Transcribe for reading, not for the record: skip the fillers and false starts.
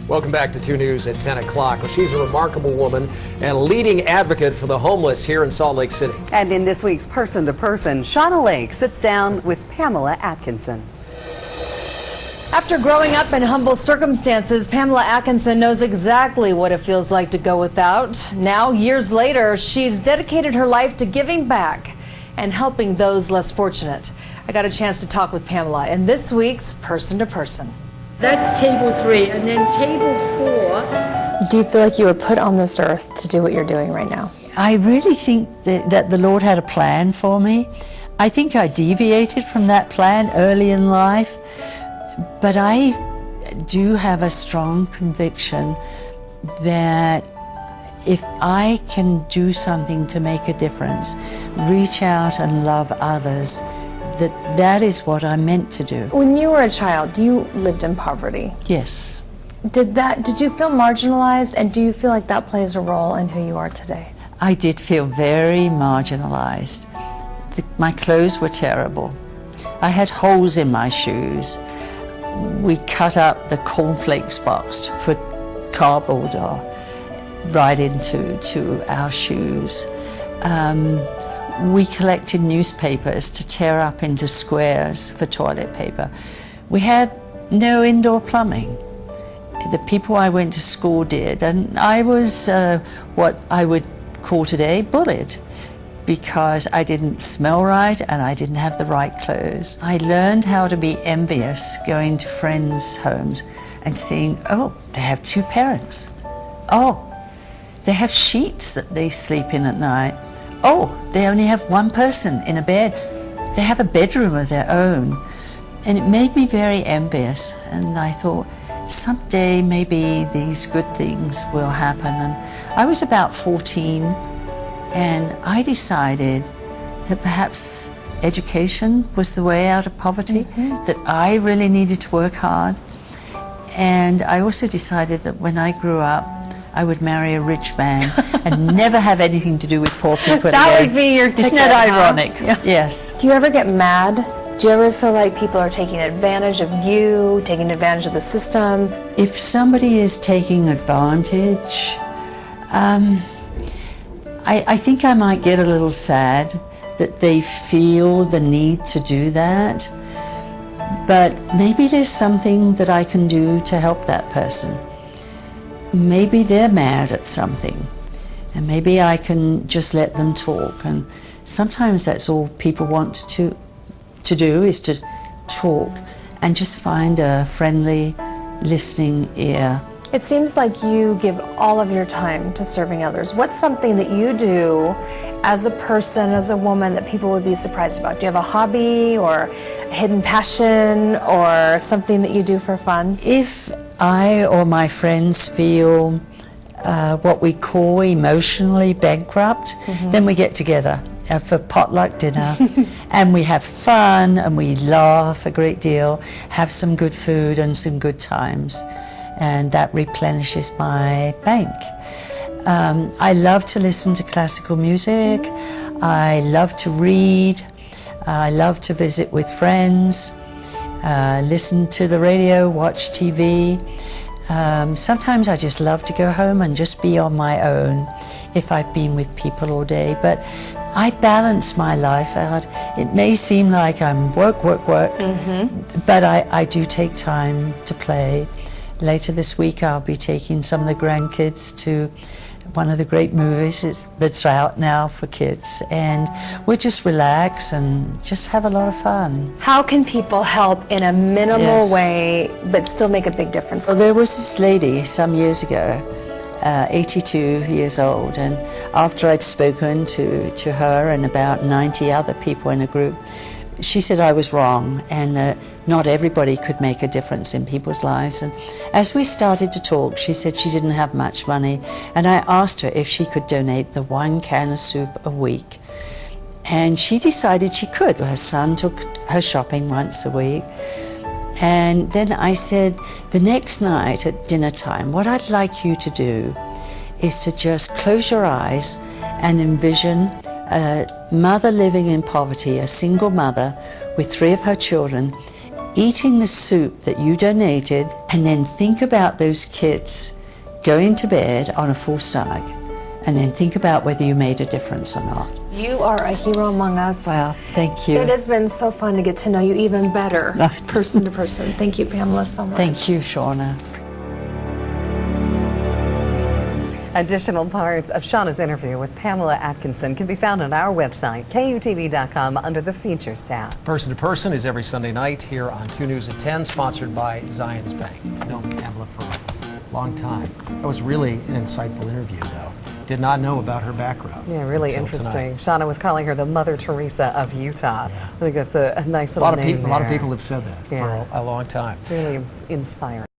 Welcome back to 2 News at 10 o'clock. Well, she's a remarkable woman and a leading advocate for the homeless here in Salt Lake City. And in this week's Person to Person, Shauna Lake sits down with Pamela Atkinson. After growing up in humble circumstances, Pamela Atkinson knows exactly what it feels like to go without. Now, years later, she's dedicated her life to giving back and helping those less fortunate. I got a chance to talk with Pamela in this week's Person to Person. That's table 3, and then table 4. Do you feel like you were put on this earth to do what you're doing right now? I really think that the Lord had a plan for me. I think I deviated from that plan early in life, but I do have a strong conviction that if I can do something to make a difference, reach out and love others, that is what I'm meant to do. When you were a child, you lived in poverty. Yes. Did you feel marginalized, and do you feel like that plays a role in who you are today? I did feel very marginalized. My clothes were terrible. I had holes in my shoes. We cut up the cornflakes box to put cardboard right into our shoes. We collected newspapers to tear up into squares for toilet paper. We had no indoor plumbing. The people I went to school did, and I was what I would call today bullied, because I didn't smell right and I didn't have the right clothes. I learned how to be envious going to friends' homes and seeing, oh, they have 2 parents. Oh, they have sheets that they sleep in at night. Oh, they only have 1 person in a bed. They have a bedroom of their own. And it made me very envious. And I thought, someday maybe these good things will happen. And I was about 14, and I decided that perhaps education was the way out of poverty, that I really needed to work hard. And I also decided that when I grew up, I would marry a rich man and never have anything to do with poor people That again. would be your ticket. Isn't that ironic? Yeah. Yes. Do you ever get mad? Do you ever feel like people are taking advantage of you, taking advantage of the system? If somebody is taking advantage, I think I might get a little sad that they feel the need to do that. But maybe there's something that I can do to help that person. Maybe they're mad at something, and maybe I can just let them talk. And sometimes that's all people want to do, is to talk and just find a friendly listening ear. It seems like you give all of your time to serving others. What's something that you do as a person, as a woman, that people would be surprised about? Do you have a hobby or a hidden passion or something that you do for fun? If I or my friends feel what we call emotionally bankrupt, then we get together for potluck dinner and we have fun and we laugh a great deal, have some good food and some good times, and that replenishes my bank. I love to listen to classical music. I love to read. I love to visit with friends, listen to the radio, watch TV. Sometimes I just love to go home and just be on my own if I've been with people all day. But I balance my life out. It may seem like I'm work, but I do take time to play. Later this week I'll be taking some of the grandkids to one of the great movies that's out now for kids, and we'll just relax and just have a lot of fun. How can people help in a minimal way but still make a big difference? Well, there was this lady some years ago, 82 years old, and after I'd spoken to her and about 90 other people in a group, she said I was wrong and not everybody could make a difference in people's lives. And as we started to talk, she said she didn't have much money, and I asked her if she could donate the 1 can of soup a week, and she decided she could. Her son took her shopping once a week. And then I said, the next night at dinner time, what I'd like you to do is to just close your eyes and envision a mother living in poverty, a single mother with 3 of her children, eating the soup that you donated, and then think about those kids going to bed on a full stomach, and then think about whether you made a difference or not. You are a hero among us. Well, thank you. It has been so fun to get to know you even better, person to person. Thank you, Pamela, so much. Thank you, Shauna. Additional parts of Shauna's interview with Pamela Atkinson can be found on our website, KUTV.com, under the Features tab. Person to Person is every Sunday night here on 2 News at 10, sponsored by Zions Bank. I've known Pamela for a long time. That was really an insightful interview, though. Did not know about her background. Yeah, really interesting. Tonight. Shauna was calling her the Mother Teresa of Utah. Yeah. I think that's a nice little name. A lot of people have said that for a long time. Really inspiring.